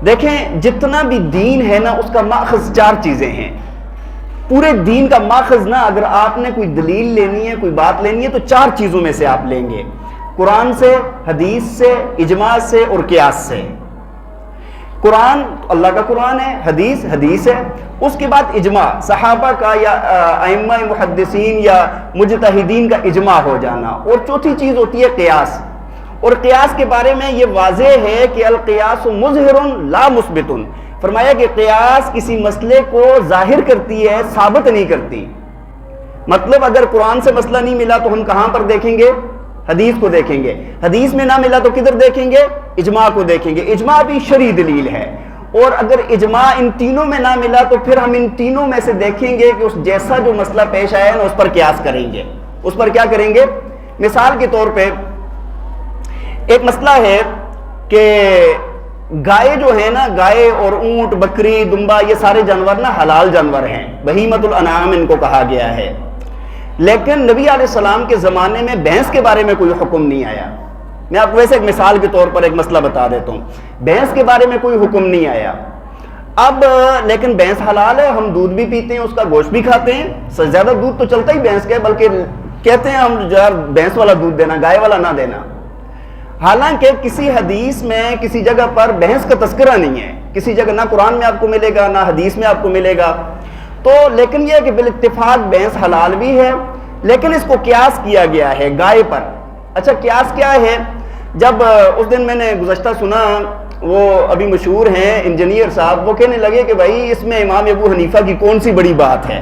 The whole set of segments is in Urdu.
دیکھیں جتنا بھی دین ہے نا اس کا ماخذ 4 چیزیں ہیں. پورے دین کا ماخذ نا اگر آپ نے کوئی دلیل لینی ہے، کوئی بات لینی ہے تو 4 چیزوں میں سے آپ لیں گے، قرآن سے، حدیث سے، اجماع سے اور قیاس سے. قرآن اللہ کا قرآن ہے، حدیث حدیث ہے، اس کے بعد اجماع صحابہ کا یا ائمہ محدثین یا مجتہدین کا اجماع ہو جانا، اور چوتھی چیز ہوتی ہے قیاس. اور قیاس کے بارے میں یہ واضح ہے کہ القیاس مظہر لا مثبت، فرمایا کہ قیاس کسی مسئلے کو ظاہر کرتی ہے، ثابت نہیں کرتی. مطلب اگر قرآن سے مسئلہ نہیں ملا تو ہم کہاں پر دیکھیں گے؟ حدیث کو دیکھیں گے. حدیث میں نہ ملا تو کدھر دیکھیں گے؟ اجماع کو دیکھیں گے. اجماع بھی شرعی دلیل ہے، اور اگر اجماع ان تینوں میں نہ ملا تو پھر ہم ان تینوں میں سے دیکھیں گے کہ اس جیسا جو مسئلہ پیش آیا ہے نا اس پر قیاس کریں گے. اس پر کیا کریں گے؟ مثال کے طور پہ ایک مسئلہ ہے کہ گائے جو ہے نا، گائے اور اونٹ، بکری، دمبا، یہ سارے جانور نا حلال جانور ہیں، بہیمۃ الانعام ان کو کہا گیا ہے. لیکن نبی علیہ السلام کے زمانے میں بھینس کے بارے میں کوئی حکم نہیں آیا. میں آپ کو ویسے ایک مثال کے طور پر ایک مسئلہ بتا دیتا ہوں. بھینس کے بارے میں کوئی حکم نہیں آیا. اب لیکن بھینس حلال ہے، ہم دودھ بھی پیتے ہیں، اس کا گوشت بھی کھاتے ہیں. زیادہ دودھ تو چلتا ہی بھینس کا ہے، بلکہ کہتے ہیں ہم یار بھینس والا دودھ دینا، گائے والا نہ دینا. حالانکہ کسی حدیث میں کسی جگہ پر بھینس کا تذکرہ نہیں ہے، کسی جگہ نہ قرآن میں آپ کو ملے گا نہ حدیث میں آپ کو ملے گا. تو لیکن یہ کہ بالاتفاق بھینس حلال بھی ہے، لیکن اس کو قیاس کیا گیا ہے گائے پر. اچھا قیاس کیا ہے؟ جب اس دن میں نے گزشتہ سنا، وہ ابھی مشہور ہیں انجینئر صاحب، وہ کہنے لگے کہ بھائی اس میں امام ابو حنیفہ کی کون سی بڑی بات ہے؟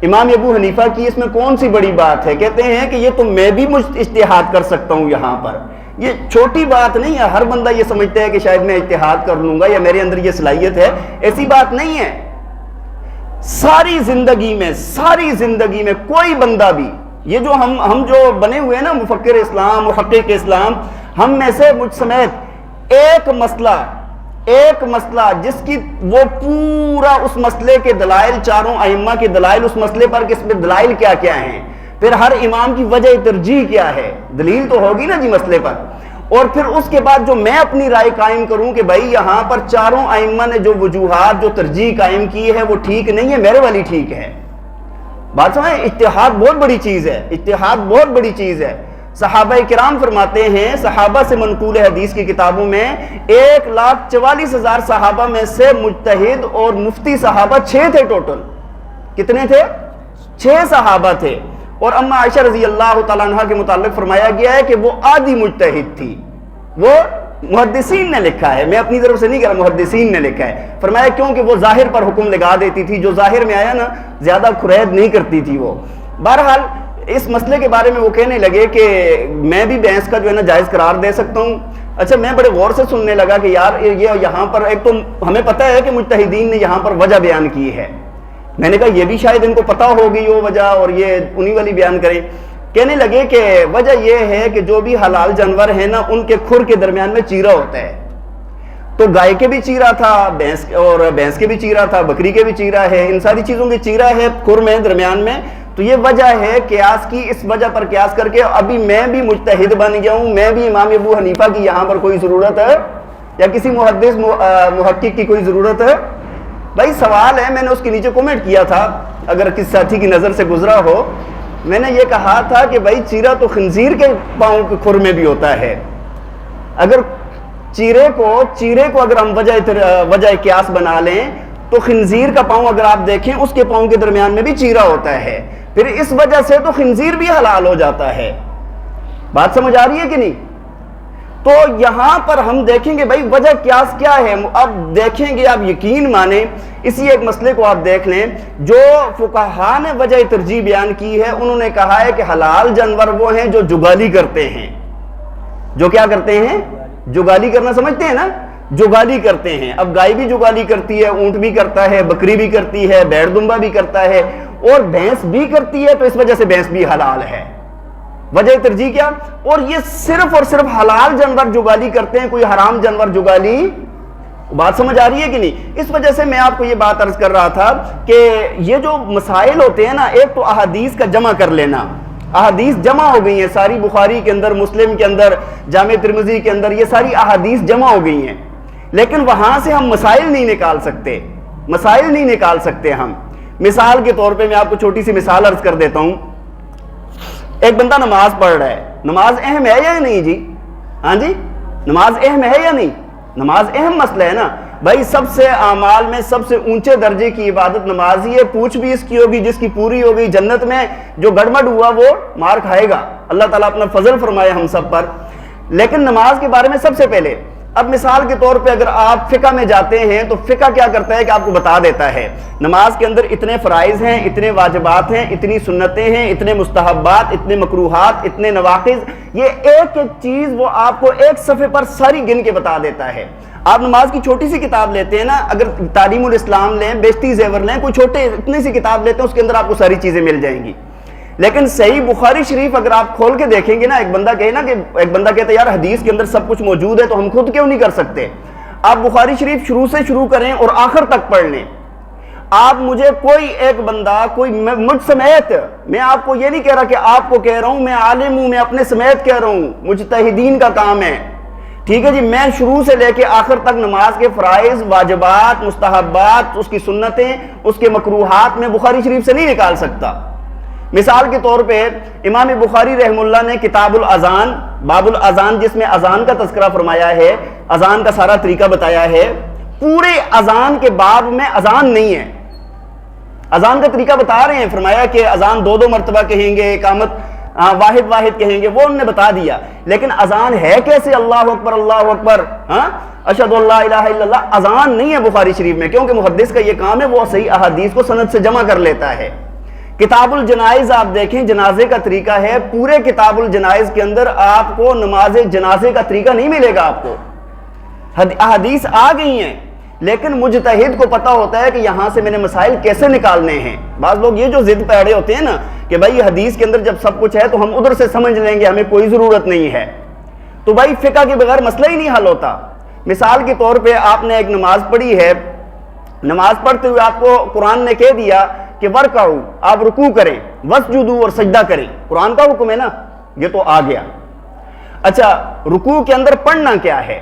امام ابو حنیفہ کی اس میں کون سی بڑی بات ہے؟ کہتے ہیں کہ یہ تو میں بھی اجتہاد کر سکتا ہوں یہاں پر، یہ چھوٹی بات نہیں ہے. ہر بندہ یہ سمجھتا ہے کہ شاید میں اجتہاد کر لوں گا یا میرے اندر یہ صلاحیت ہے، ایسی بات نہیں ہے. ساری زندگی میں کوئی بندہ بھی، یہ جو ہم جو بنے ہوئے ہیں نا مفکر اسلام، محقق اسلام، ہم میں سے مجھ سمیت ایک مسئلہ جس کی وہ پورا اس مسئلے کے دلائل، چاروں ائمہ کے دلائل اس مسئلے پر کہ اس میں دلائل کیا کیا ہیں، پھر ہر امام کی وجہ ترجیح کیا ہے، دلیل تو ہوگی نا جی مسئلے پر. اور پھر اس کے بعد جو میں اپنی رائے قائم کروں کہ بھائی یہاں پر چاروں ائمہ نے جو وجوہات، جو ترجیح قائم کی ہے وہ ٹھیک نہیں ہے، میرے والی ٹھیک ہے. بات سمجھیں، اتحاد بہت بڑی چیز ہے، اتحاد بہت بڑی چیز ہے. صحابہ کرام فرماتے ہیں، صحابہ سے منقول حدیث کی کتابوں میں 1,44,000 صحابہ میں سے مجتہد اور مفتی صحابہ 6 تھے ٹوٹل. کتنے تھے؟ 6 صحابہ تھے. اور اما عائشہ رضی اللہ تعالیٰ عنہ کے متعلق فرمایا گیا ہے کہ وہ آدھی مجتہد تھی. وہ محدثین نے لکھا ہے، میں اپنی طرف سے نہیں کہہ رہا، محدثین نے لکھا ہے. فرمایا کیونکہ وہ ظاہر پر حکم لگا دیتی تھی، جو ظاہر میں آیا نا زیادہ خرید نہیں کرتی تھی وہ. بہرحال اس مسئلے کے بارے میں وہ کہنے لگے کہ میں بھی بھینس کا جو ہے نا جائز قرار دے سکتا ہوں. اچھا میں بڑے غور سے سننے لگا کہ یار یہ یہاں پر ایک تو ہمیں پتہ ہے کہ مجتہدین نے یہاں پر وجہ بیان کی ہے. میں نے کہا یہ بھی شاید ان کو پتہ ہوگی وہ وجہ، اور یہ انہی والی بیان کریں. کہنے لگے کہ وجہ یہ ہے کہ جو بھی حلال جانور ہیں نا ان کے کھر کے درمیان میں چیرا ہوتا ہے. تو گائے کے بھی چیرا تھا، بھینس کے بھی چیرا تھا، بکری کے بھی چیرا ہے، ان ساری چیزوں کے چیرا ہے کھر میں درمیان میں. تو یہ وجہ ہے قیاس کی. اس وجہ پر قیاس کر کے ابھی میں بھی مجتہد بن گیا ہوں، میں بھی امام ابو حنیفہ کی یہاں پر کوئی ضرورت ہے یا کسی محدث محقق کی کوئی ضرورت ہے؟ بھائی سوال ہے. میں نے اس کے نیچے کومنٹ کیا تھا، اگر کسی ساتھی کی نظر سے گزرا ہو. میں نے یہ کہا تھا کہ بھائی چیرا تو خنزیر کے پاؤں کے کھر میں بھی ہوتا ہے. اگر چیرے کو اگر ہم وجہ قیاس بنا لیں تو خنزیر کا پاؤں اگر آپ دیکھیں اس کے پاؤں کے درمیان میں بھی چیرا ہوتا ہے، پھر اس وجہ سے تو خنزیر بھی حلال ہو جاتا ہے. بات سمجھ آ رہی ہے کہ نہیں؟ تو یہاں پر ہم دیکھیں گے بھائی وجہ قیاس کیا ہے. اب دیکھیں گے، آپ یقین مانیں، اسی ایک مسئلے کو آپ دیکھ لیں. جو فقہا نے وجہ ترجیح بیان کی ہے انہوں نے کہا ہے کہ حلال جانور وہ ہیں جو جگالی کرتے ہیں. جو کیا کرتے ہیں؟ جگالی کرنا سمجھتے ہیں نا؟ جگالی کرتے ہیں. اب گائے بھی جگالی کرتی ہے، اونٹ بھی کرتا ہے، بکری بھی کرتی ہے، بھیڑ دمبا بھی کرتا ہے، اور بھینس بھی کرتی ہے. تو اس وجہ سے بھینس بھی حلال ہے. وجہ ترجیح کیا؟ اور یہ صرف اور صرف حلال جانور جگالی کرتے ہیں، کوئی حرام جانور جگالی. بات سمجھ آ رہی ہے کہ نہیں؟ اس وجہ سے میں آپ کو یہ بات عرض کر رہا تھا کہ یہ جو مسائل ہوتے ہیں نا، ایک تو احادیث کا جمع کر لینا. احادیث جمع ہو گئی ہیں ساری، بخاری کے اندر، مسلم کے اندر، جامع ترمذی کے اندر، یہ ساری احادیث جمع ہو گئی ہیں. لیکن وہاں سے ہم مسائل نہیں نکال سکتے، مسائل نہیں نکال سکتے ہم۔ مثال کے طور پہ میں آپ کو چھوٹی سی مثال عرض کر دیتا ہوں۔ ایک بندہ نماز پڑھ رہا ہے، نماز اہم ہے یا نہیں جی؟ ہاں جی، نماز اہم ہے یا نہیں؟ نماز اہم مسئلہ ہے نا بھائی، سب سے اعمال میں سب سے اونچے درجے کی عبادت نماز ہی ہے۔ پوچھ بھی اس کی ہوگی، جس کی پوری ہوگی جنت میں، جو گڑبڑ ہوا وہ مار کھائے گا۔ اللہ تعالیٰ اپنا فضل فرمائے ہم سب پر۔ لیکن نماز کے بارے میں سب سے پہلے، اب مثال کے طور پہ اگر آپ فقہ میں جاتے ہیں تو فقہ کیا کرتا ہے کہ آپ کو بتا دیتا ہے نماز کے اندر اتنے فرائض ہیں، اتنے واجبات ہیں، اتنی سنتیں ہیں، اتنے مستحبات، اتنے مکروہات، اتنے نواقض، یہ ایک ایک چیز وہ آپ کو ایک صفحے پر ساری گن کے بتا دیتا ہے۔ آپ نماز کی چھوٹی سی کتاب لیتے ہیں نا، اگر تعلیم الاسلام لیں، بیشتی زیور لیں، کوئی چھوٹے اتنی سی کتاب لیتے ہیں، اس کے اندر آپ کو ساری چیزیں مل جائیں گی۔ لیکن صحیح بخاری شریف اگر آپ کھول کے دیکھیں گے نا، ایک بندہ کہے نا کہ ایک بندہ کہتا ہے یار حدیث کے اندر سب کچھ موجود ہے تو ہم خود کیوں نہیں کر سکتے؟ آپ بخاری شریف شروع سے شروع کریں اور آخر تک پڑھ لیں۔ آپ مجھے کوئی ایک بندہ، کوئی مجھ سمیت، میں آپ کو یہ نہیں کہہ رہا کہ آپ کو کہہ رہا ہوں، میں عالم ہوں، میں اپنے سمیت کہہ رہا ہوں، مجتہدین کا کام ہے، ٹھیک ہے جی، میں شروع سے لے کے آخر تک نماز کے فرائض، واجبات، مستحبات، اس کی سنتیں، اس کے مکروہات میں بخاری شریف سے نہیں نکال سکتا۔ مثال کے طور پہ امام بخاری رحم اللہ نے کتاب الاذان، باب الاذان، جس میں اذان کا تذکرہ فرمایا ہے، اذان کا سارا طریقہ بتایا ہے، پورے اذان کے باب میں اذان نہیں ہے، اذان کا طریقہ بتا رہے ہیں، فرمایا کہ اذان 2 مرتبہ کہیں گے، اقامت واحد واحد کہیں گے، وہ انہوں نے بتا دیا، لیکن اذان ہے کیسے؟ اللہ اکبر اللہ اکبر، اشہد ان لا الہ الا اللہ، اذان نہیں ہے بخاری شریف میں، کیونکہ محدث کا یہ کام ہے، وہ صحیح احادیث کو سند سے جمع کر لیتا ہے۔ کتاب الجنائز آپ دیکھیں، جنازے کا طریقہ ہے، پورے کتاب الجنائز کے اندر آپ کو نماز جنازے کا طریقہ نہیں ملے گا، آپ کو احادیث آ گئی ہیں، لیکن مجتہد کو پتا ہوتا ہے کہ یہاں سے میں نے مسائل کیسے نکالنے ہیں۔ بعض لوگ یہ جو ضد پیڑے ہوتے ہیں نا کہ بھائی حدیث کے اندر جب سب کچھ ہے تو ہم ادھر سے سمجھ لیں گے، ہمیں کوئی ضرورت نہیں ہے، تو بھائی فقہ کے بغیر مسئلہ ہی نہیں حل ہوتا۔ مثال کے طور پہ آپ نے ایک نماز پڑھی ہے، نماز پڑھتے ہوئے آپ کو قرآن نے کہہ دیا کہ ورکعوا، آپ رکوع کریں، وسجدوا، اور سجدہ کریں، قرآن کا حکم ہے نا، یہ تو آ گیا۔ اچھا، رکوع کے اندر پڑھنا کیا ہے؟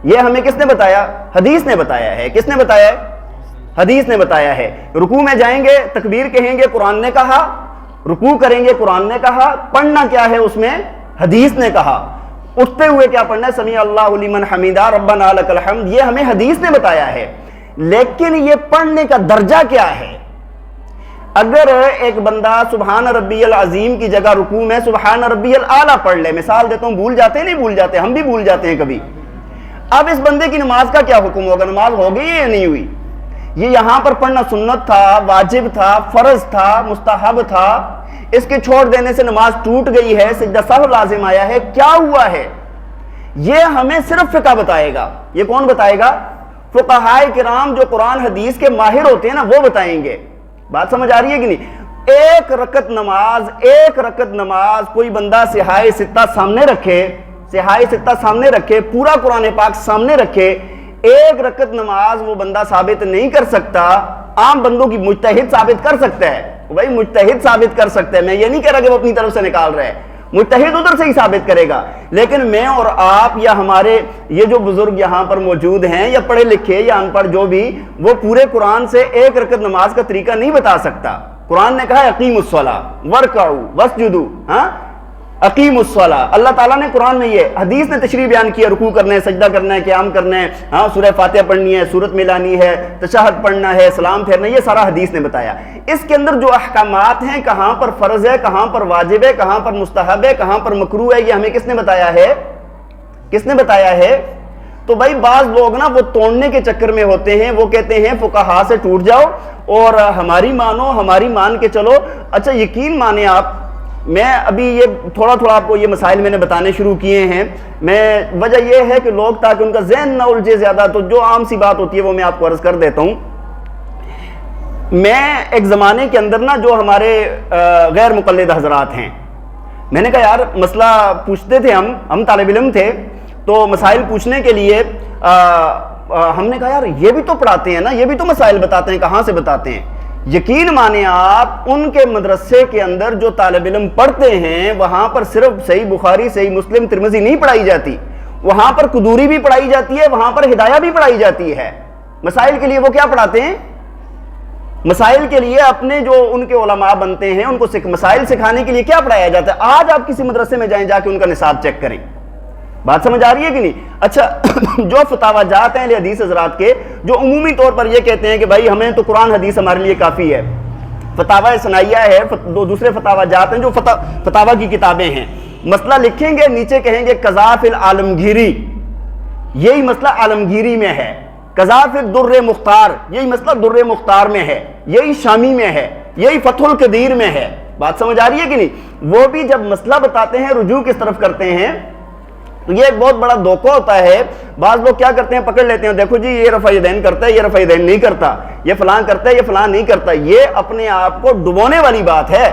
یہ ہمیں کس نے بتایا؟ حدیث نے بتایا ہے۔ کس نے بتایا ہے؟ حدیث نے بتایا ہے۔ رکوع میں جائیں گے، تکبیر کہیں گے، قرآن نے کہا، رکوع کریں گے، قرآن نے کہا، پڑھنا کیا ہے اس میں؟ حدیث نے کہا۔ اٹھتے ہوئے کیا پڑھنا ہے؟ سمیع اللہ لمن حمیدہ ربنا لک الحمد، یہ ہمیں حدیث نے بتایا ہے، لیکن یہ پڑھنے کا درجہ کیا ہے؟ اگر ایک بندہ سبحان ربی العظیم کی جگہ رکوع میں سبحان ربی الاعلیٰ پڑھ لے، مثال دیتا ہوں، بھول جاتے ہیں نہیں بھول جاتے، ہم بھی بھول جاتے ہیں کبھی، اب اس بندے کی نماز کا کیا حکم ہوگا؟ نماز ہو گئی یا نہیں ہوئی؟ یہ یہاں پر پڑھنا سنت تھا، واجب تھا، فرض تھا، مستحب تھا، اس کے چھوڑ دینے سے نماز ٹوٹ گئی ہے، سجدہ سہو لازم آیا ہے، کیا ہوا ہے؟ یہ ہمیں صرف فقہ بتائے گا۔ یہ کون بتائے گا؟ فقہائے کرام جو قرآن حدیث کے ماہر ہوتے ہیں نا، وہ بتائیں گے۔ بات سمجھ آ رہی ہے کہ نہیں؟ ایک رکعت نماز کوئی بندہ صحائے ستہ سامنے رکھے، صحائے ستہ سامنے رکھے، پورا قرآن پاک سامنے رکھے، ایک رکعت نماز وہ بندہ ثابت نہیں کر سکتا۔ عام بندوں کی مجتہد ثابت کر سکتا ہے، بھائی مجتہد ثابت کر سکتا ہے، میں یہ نہیں کہہ رہا کہ وہ اپنی طرف سے نکال رہا ہے، مجتہد ادھر سے ہی ثابت کرے گا، لیکن میں اور آپ یا ہمارے یہ جو بزرگ یہاں پر موجود ہیں یا پڑھے لکھے یا ان پڑھ جو بھی، وہ پورے قرآن سے ایک رکعت نماز کا طریقہ نہیں بتا سکتا۔ قرآن نے کہا اقیموا الصلاۃ وارکعوا واسجدوا، اقیموا الصلاۃ، اللہ تعالیٰ نے قرآن میں، یہ حدیث نے تشریح بیان کیا، رکوع کرنا ہے، سجدہ کرنا ہے، قیام کرنا ہے، سورہ فاتحہ پڑھنی ہے، سورت ملانی ہے، تشہد پڑھنا ہے، سلام پھیرنا ہے، یہ سارا حدیث نے بتایا۔ اس کے اندر جو احکامات ہیں، کہاں پر فرض ہے، کہاں پر واجب ہے، کہاں پر مستحب ہے، کہاں پر مکروہ ہے، یہ ہمیں کس نے بتایا ہے؟ کس نے بتایا ہے؟ تو بھائی بعض لوگ نا وہ توڑنے کے چکر میں ہوتے ہیں، وہ کہتے ہیں فقہا سے ٹوٹ جاؤ اور ہماری مانو، ہماری مان کے چلو۔ اچھا یقین مانیں آپ، میں ابھی یہ تھوڑا آپ کو یہ مسائل میں نے بتانے شروع کیے ہیں، میں وجہ یہ ہے کہ لوگ تاکہ ان کا ذہن نہ الجھے زیادہ، تو جو عام سی بات ہوتی ہے وہ میں آپ کو عرض کر دیتا ہوں۔ میں ایک زمانے کے اندر نا جو ہمارے غیر مقلد حضرات ہیں، میں نے کہا یار مسئلہ پوچھتے تھے، ہم طالب علم تھے، تو مسائل پوچھنے کے لیے ہم نے کہا یار یہ بھی تو پڑھاتے ہیں نا، یہ بھی تو مسائل بتاتے ہیں، کہاں سے بتاتے ہیں؟ یقین مانیں آپ، ان کے مدرسے کے اندر جو طالب علم پڑھتے ہیں وہاں پر صرف صحیح بخاری، صحیح مسلم، ترمذی نہیں پڑھائی جاتی، وہاں پر قدوری بھی پڑھائی جاتی ہے، وہاں پر ہدایہ بھی پڑھائی جاتی ہے۔ مسائل کے لیے وہ کیا پڑھاتے ہیں؟ مسائل کے لیے اپنے جو ان کے علماء بنتے ہیں ان کو مسائل سکھانے کے لیے کیا پڑھایا جاتا ہے؟ آج آپ کسی مدرسے میں جائیں، جا کے ان کا نصاب چیک کریں، بات سمجھ آ رہی ہے کہ نہیں؟ اچھا جو فتاوی جات ہیں حدیث حضرات کے، جو عمومی طور پر یہ کہتے ہیں کہ بھائی ہمیں تو قرآن حدیث ہمارے لیے کافی ہے، فتاوی ثنائیہ ہے، دو دوسرے فتاوی جات ہیں جو فتاوی کی کتابیں ہیں، مسئلہ لکھیں گے، نیچے کہیں گے قضا فی العالمگیری، یہی مسئلہ عالمگیری میں ہے، قضا فی الدر مختار، یہی مسئلہ در مختار میں ہے، یہی شامی میں ہے، یہی فتح القدیر میں ہے، بات سمجھ آ رہی ہے کہ نہیں؟ وہ بھی جب مسئلہ بتاتے ہیں رجوع کس طرف کرتے ہیں، تو یہ ایک بہت بڑا دھوکہ ہوتا ہے۔ بعض لوگ کیا کرتے ہیں، پکڑ لیتے ہیں، دیکھو جی یہ رفع یدین کرتا ہے، یہ رفع یدین نہیں کرتا، یہ فلان کرتا ہے، یہ فلان نہیں کرتا، یہ اپنے آپ کو ڈبونے والی بات ہے،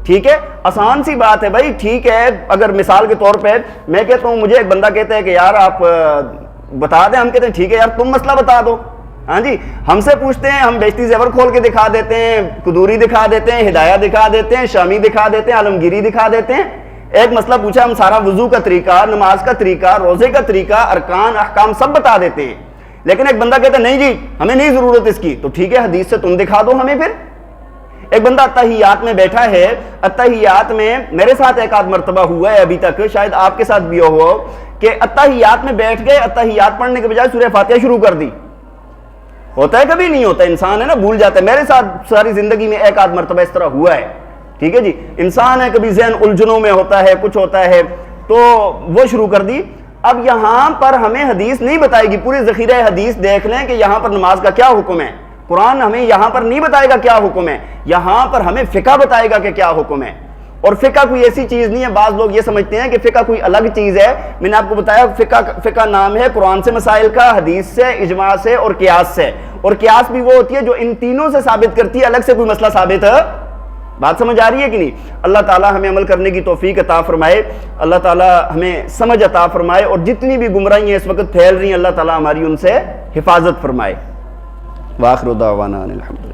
ٹھیک ہے؟ آسان سی بات ہے بھائی، ٹھیک ہے، اگر مثال کے طور پہ میں کہتا ہوں، مجھے ایک بندہ کہتا ہے کہ یار آپ بتا دیں، ہم کہتے ہیں ٹھیک ہے یار تم مسئلہ بتا دو، ہاں جی، ہم سے پوچھتے ہیں، ہم بیشتی زیور کھول کے دکھا دیتے ہیں، قدوری دکھا دیتے ہیں، ہدایہ دکھا دیتے ہیں، شامی دکھا دیتے ہیں، عالمگیری دکھا دیتے ہیں۔ ایک مسئلہ پوچھا، ہم سارا وضو کا طریقہ، نماز کا طریقہ، روزے کا طریقہ، ارکان احکام سب بتا دیتے ہیں، لیکن ایک بندہ کہتا ہے نہیں جی ہمیں نہیں ضرورت اس کی، تو ٹھیک ہے حدیث سے تم دکھا دو ہمیں۔ پھر ایک بندہ اتحیات میں بیٹھا ہے، اتحیات میں میرے ساتھ ایک آدھ مرتبہ ہوا ہے ابھی تک، شاید آپ کے ساتھ بھی ہو، کہ اتحیات میں بیٹھ گئے، اتحیات پڑھنے کے بجائے سورہ فاتحہ شروع کر دی۔ ہوتا ہے کبھی؟ نہیں ہوتا، انسان ہے نا، بھول جاتا ہے۔ میرے ساتھ ساری زندگی میں ایک آدھ مرتبہ اس طرح ہوا ہے، ٹھیک ہے جی، انسان ہے، کبھی ذہن الجھنوں میں ہوتا ہے، کچھ ہوتا ہے، تو وہ شروع کر دی۔ اب یہاں پر ہمیں حدیث نہیں بتائے گی، پوری ذخیرہ حدیث دیکھ لیں کہ یہاں پر نماز کا کیا حکم ہے، قرآن ہمیں یہاں پر نہیں بتائے گا کیا حکم ہے، یہاں پر ہمیں فقہ بتائے گا کہ کیا حکم ہے۔ اور فقہ کوئی ایسی چیز نہیں ہے، بعض لوگ یہ سمجھتے ہیں کہ فقہ کوئی الگ چیز ہے۔ میں نے آپ کو بتایا فقہ نام ہے قرآن سے مسائل کا، حدیث سے، اجماع سے اور قیاس سے، اور قیاس بھی وہ ہوتی ہے جو ان تینوں سے ثابت کرتی ہے، الگ سے کوئی مسئلہ ثابت ہے۔ بات سمجھ آ رہی ہے کہ نہیں؟ اللہ تعالیٰ ہمیں عمل کرنے کی توفیق عطا فرمائے، اللہ تعالیٰ ہمیں سمجھ عطا فرمائے، اور جتنی بھی گمراہیاں اس وقت پھیل رہی ہیں اللہ تعالیٰ ہماری ان سے حفاظت فرمائے۔ وآخر دعوانا الحمد